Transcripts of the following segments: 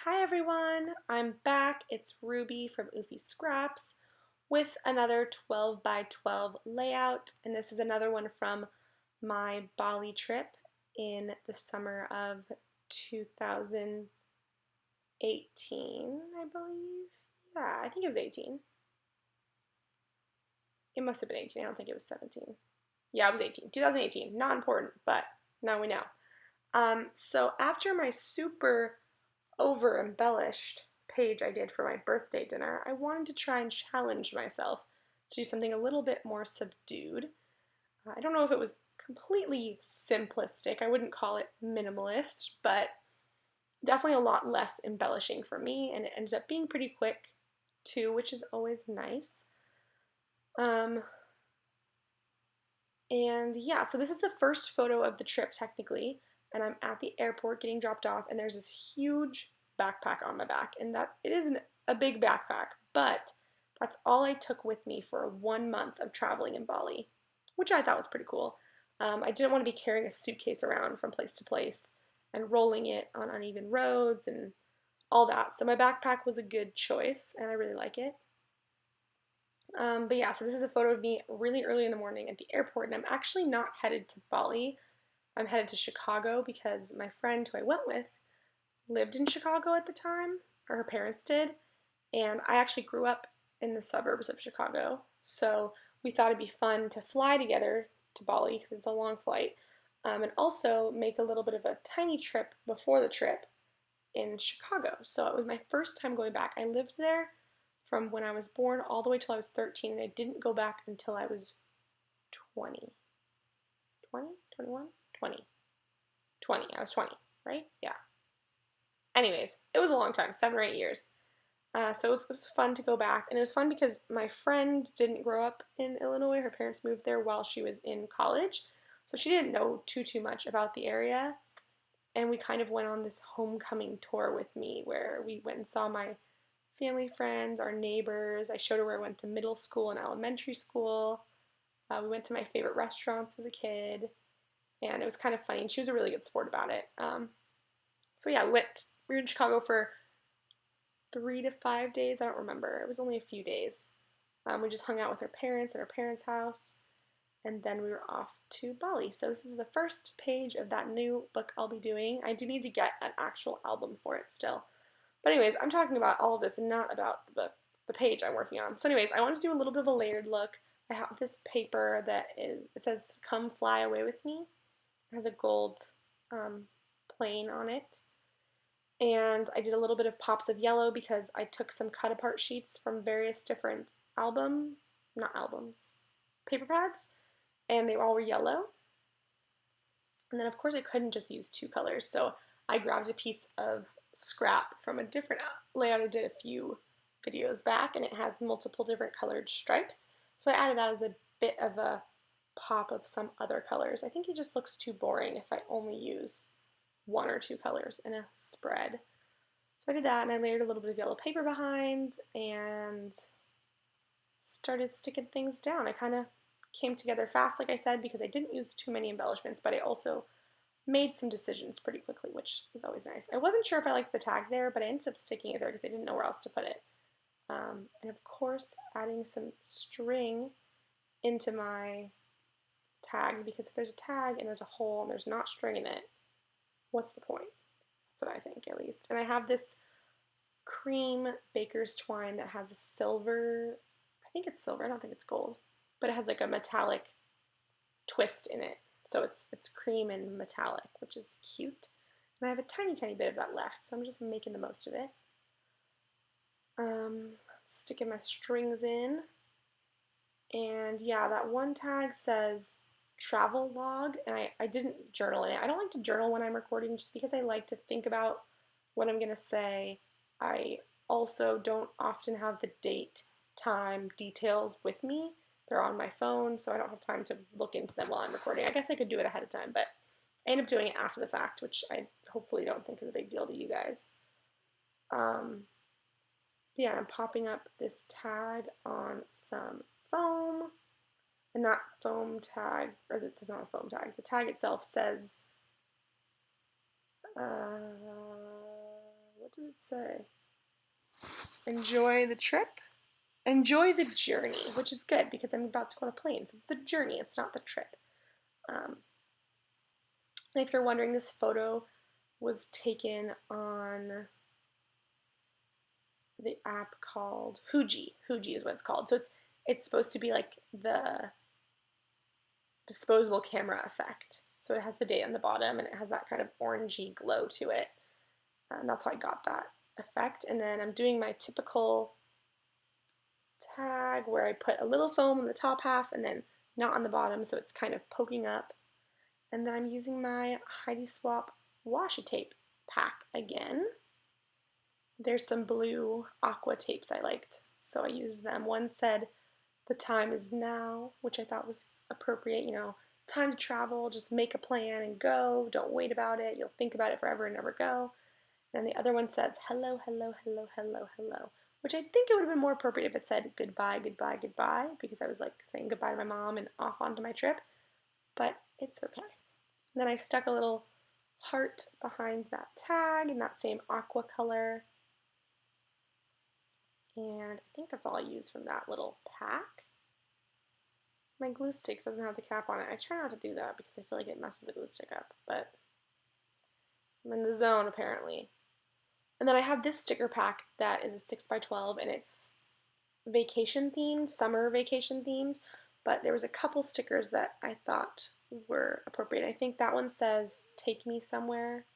Hi everyone, I'm back. It's Ruby from Oofy Scraps with another 12 by 12 layout, and this is another one from my Bali trip in the summer of 2018, I believe. Yeah, I think it was 18. It must have been 18. I don't think it was 17. Yeah, it was 18. 2018. Not important, but now we know. So after my super over embellished page I did for my birthday dinner, I wanted to try and challenge myself to do something a little bit more subdued. I don't know if it was completely simplistic, I wouldn't call it minimalist, but definitely a lot less embellishing for me, and it ended up being pretty quick too, which is always nice. Um, and yeah, so this is the first photo of the trip technically, and I'm at the airport getting dropped off, and there's this huge backpack on my back, and that it isn't a big backpack, but that's all I took with me for 1 month of traveling in Bali, which I thought was pretty cool. I didn't want to be carrying a suitcase around from place to place and rolling it on uneven roads and all that. So my backpack was a good choice, and I really like it. But yeah, so this is a photo of me really early in the morning at the airport, and I'm actually not headed to Bali. I'm headed to Chicago because my friend who I went with lived in Chicago at the time, or her parents did, and I actually grew up in the suburbs of Chicago. So we thought it'd be fun to fly together to Bali because it's a long flight, and also make a little bit of a tiny trip before the trip in Chicago. So it was my first time going back. I lived there from when I was born all the way till I was 13, and I didn't go back until I was 20. 20? 21? 20. 20. I was 20, right? Yeah. Anyways, it was a long time, 7 or 8 years. So it was fun to go back, and it was fun because my friend didn't grow up in Illinois. Her parents moved there while she was in college, so she didn't know too much about the area. And we kind of went on this homecoming tour with me where we went and saw my family friends, our neighbors. I showed her where I went to middle school and elementary school. We went to my favorite restaurants as a kid, and it was kind of funny. And she was a really good sport about it. So yeah, we were in Chicago for 3 to 5 days. I don't remember. It was only a few days. We just hung out with her parents at her parents' house, and then we were off to Bali. So this is the first page of that new book I'll be doing. I do need to get an actual album for it still. But anyways, I'm talking about all of this and not about the book, the page I'm working on. So anyways, I wanted to do a little bit of a layered look. I have this paper it says "Come Fly Away with Me." It has a gold plane on it. And I did a little bit of pops of yellow because I took some cut apart sheets from various different not albums, paper pads, and they all were yellow. And then of course I couldn't just use two colors, so I grabbed a piece of scrap from a different layout I did a few videos back, and it has multiple different colored stripes. So I added that as a bit of a pop of some other colors. I think it just looks too boring if I only use one or two colors in a spread. So I did that, and I layered a little bit of yellow paper behind and started sticking things down. I kind of came together fast, like I said, because I didn't use too many embellishments, but I also made some decisions pretty quickly, which is always nice. I wasn't sure if I liked the tag there, but I ended up sticking it there because I didn't know where else to put it. And of course, adding some string into my tags, because if there's a tag and there's a hole and there's not string in it, what's the point? That's what I think, at least. And I have this cream baker's twine that has a silver, I think it's silver, I don't think it's gold, but it has like a metallic twist in it. So it's cream and metallic, which is cute. And I have a tiny, tiny bit of that left, so I'm just making the most of it. Sticking my strings in. And yeah, that one tag says travel log, and I didn't journal in it. I don't like to journal when I'm recording just because I like to think about what I'm going to say. I also don't often have the date, time, details with me. They're on my phone, so I don't have time to look into them while I'm recording. I guess I could do it ahead of time, but I end up doing it after the fact, which I hopefully don't think is a big deal to you guys. Yeah, I'm popping up this tag on some foam, and that foam tag, or it's not a foam tag, the tag itself says, what does it say? Enjoy the trip. Enjoy the journey, which is good because I'm about to go on a plane. So it's the journey, it's not the trip. And if you're wondering, this photo was taken on the app called Huji. Huji is what it's called. So it's supposed to be like the disposable camera effect. So it has the date on the bottom and it has that kind of orangey glow to it. And that's how I got that effect. And then I'm doing my typical tag where I put a little foam on the top half and then not on the bottom, so it's kind of poking up. And then I'm using my Heidi Swap washi tape pack again. There's some blue aqua tapes I liked, so I used them. One said, "The time is now," which I thought was appropriate, you know, time to travel, just make a plan and go, don't wait about it, you'll think about it forever and never go. And the other one says, "Hello, hello, hello, hello, hello," which I think it would have been more appropriate if it said goodbye, goodbye, goodbye, because I was like saying goodbye to my mom and off onto my trip, but it's okay. And then I stuck a little heart behind that tag in that same aqua color. And I think that's all I use from that little pack. My glue stick doesn't have the cap on it. I try not to do that because I feel like it messes the glue stick up, but I'm in the zone apparently. And then I have this sticker pack that is a 6x12 and it's vacation themed, summer vacation themed, but there was a couple stickers that I thought were appropriate. I think that one says "Take me somewhere"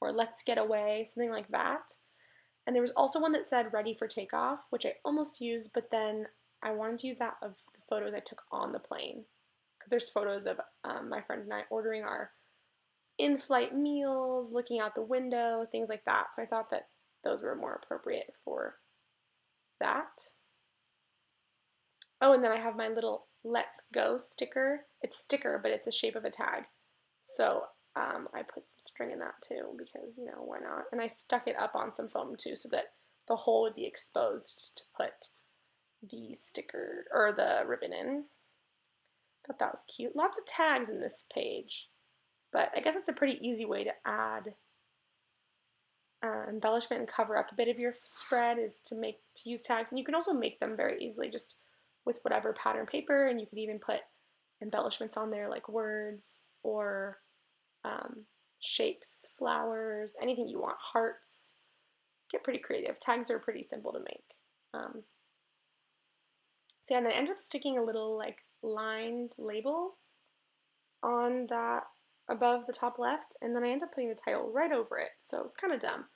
or "Let's get away," something like that. And there was also one that said "Ready for takeoff," which I almost used, but then I wanted to use that of the photos I took on the plane, because there's photos of my friend and I ordering our in-flight meals, looking out the window, things like that. So I thought that those were more appropriate for that. Oh, and then I have my little "Let's Go" sticker. It's a sticker, but it's the shape of a tag. So I put some string in that too because, you know, why not? And I stuck it up on some foam too so that the hole would be exposed to put the sticker or the ribbon in. Thought that was cute. Lots of tags in this page, but I guess it's a pretty easy way to add embellishment and cover up a bit of your spread is to use tags, and you can also make them very easily just with whatever pattern paper, and you could even put embellishments on there like words or shapes, flowers, anything you want, hearts. Get pretty creative. Tags are pretty simple to make. So yeah, and then I ended up sticking a little like lined label on that above the top left, and then I ended up putting the title right over it, so it's kind of dumb.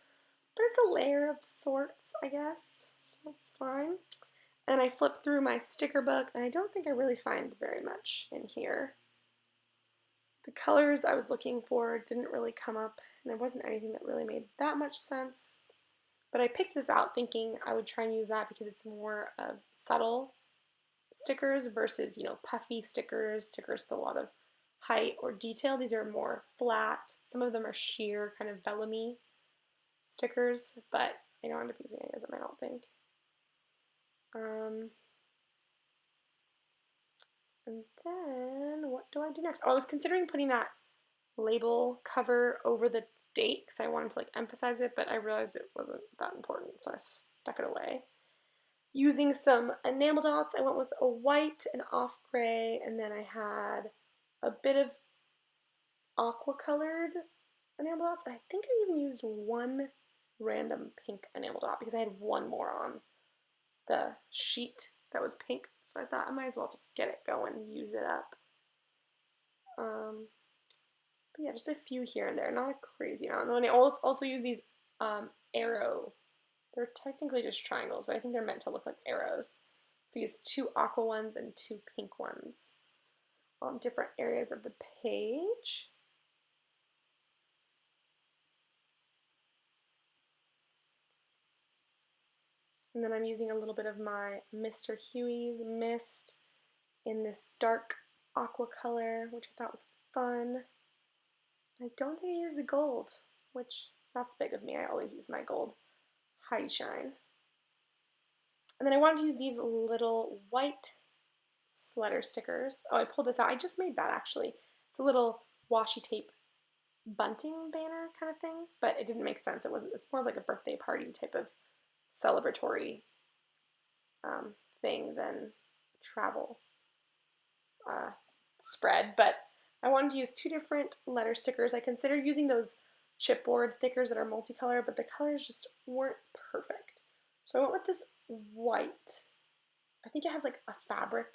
But it's a layer of sorts, I guess, so it's fine. And I flipped through my sticker book, and I don't think I really find very much in here. The colors I was looking for didn't really come up, and there wasn't anything that really made that much sense. But I picked this out thinking I would try and use that because it's more of subtle stickers versus, you know, puffy stickers, stickers with a lot of height or detail. These are more flat. Some of them are sheer, kind of vellum-y stickers, but I don't end up using any of them, I don't think. And then what do I do next? Oh, I was considering putting that label cover over the date because I wanted to like emphasize it, but I realized it wasn't that important, so I stuck it away. Using some enamel dots, I went with a white, an off gray, and then I had a bit of aqua colored enamel dots. I think I even used one random pink enamel dot because I had one more on the sheet that was pink, so I thought I might as well just get it going and use it up. But yeah, just a few here and there, not a crazy amount. And then I also use these arrow. They're technically just triangles, but I think they're meant to look like arrows. So use 2 aqua ones and 2 pink ones on different areas of the page. And then I'm using a little bit of my Mr. Huey's Mist in this dark aqua color, which I thought was fun. I don't think I used the gold, which that's big of me. I always use my gold Heidi Shine. And then I wanted to use these little white letter stickers. Oh, I pulled this out. I just made that actually. It's a little washi tape bunting banner kind of thing, but it didn't make sense. It's more like a birthday party type of celebratory thing than travel spread. But I wanted to use two different letter stickers. I considered using those chipboard stickers that are multicolor, but the colors just weren't perfect. So I went with this white. I think it has like a fabric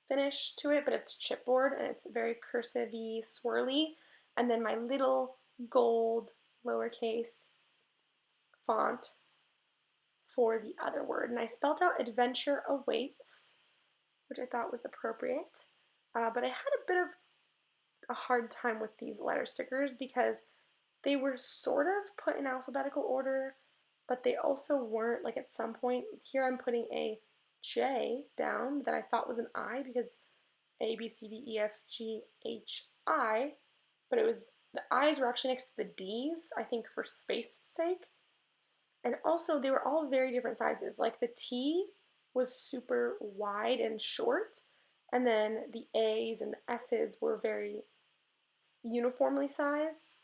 finish to it, but it's chipboard and it's very cursive-y, swirly. And then my little gold lowercase font for the other word. And I spelled out adventure awaits, which I thought was appropriate. But I had a bit of a hard time with these letter stickers because they were sort of put in alphabetical order, but they also weren't. Like at some point here I'm putting a J down that I thought was an I because A, B, C, D, E, F, G, H, I, but it was, the I's were actually next to the D's, I think for space sake. And also they were all very different sizes. Like the T was super wide and short, and then the A's and the S's were very uniformly sized.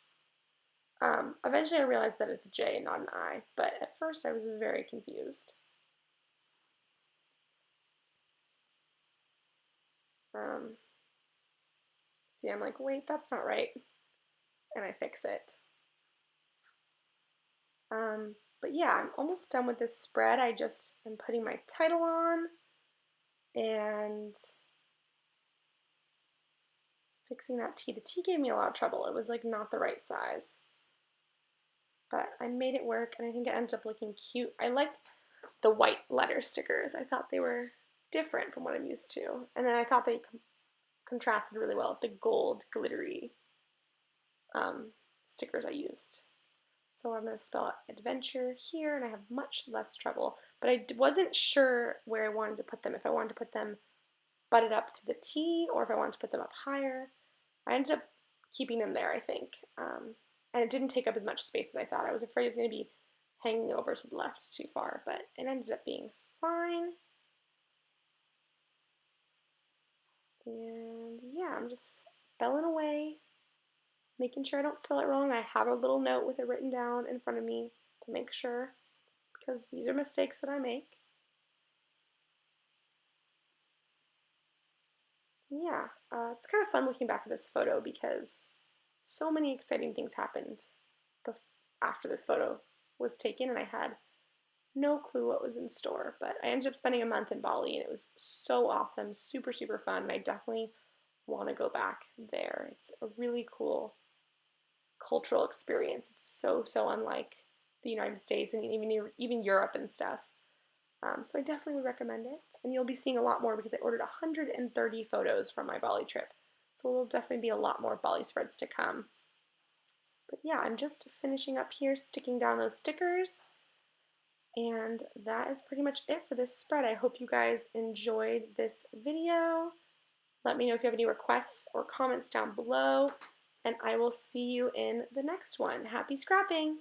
Eventually I realized that it's a J and not an I, but at first I was very confused. See, I'm like, wait, that's not right. And I fix it. But yeah, I'm almost done with this spread. I just am putting my title on and fixing that T. The T gave me a lot of trouble. It was like not the right size. But I made it work and I think it ended up looking cute. I like the white letter stickers. I thought they were different from what I'm used to. And then I thought they contrasted really well with the gold glittery stickers I used. So I'm going to spell out adventure here, and I have much less trouble. But I wasn't sure where I wanted to put them, if I wanted to put them butted up to the T or if I wanted to put them up higher. I ended up keeping them there, I think. And it didn't take up as much space as I thought. I was afraid it was going to be hanging over to the left too far, but it ended up being fine. And yeah, I'm just spelling away, making sure I don't spell it wrong. I have a little note with it written down in front of me to make sure, because these are mistakes that I make. Yeah, it's kind of fun looking back at this photo because so many exciting things happened after this photo was taken, and I had no clue what was in store. But I ended up spending a month in Bali, and it was so awesome, super, super fun, and I definitely want to go back there. It's a really cool cultural experience. It's so, so unlike the United States and even Europe and stuff. So I definitely would recommend it. And you'll be seeing a lot more because I ordered 130 photos from my Bali trip. So there'll definitely be a lot more Bali spreads to come. But yeah, I'm just finishing up here, sticking down those stickers. And that is pretty much it for this spread. I hope you guys enjoyed this video. Let me know if you have any requests or comments down below. And I will see you in the next one. Happy scrapping!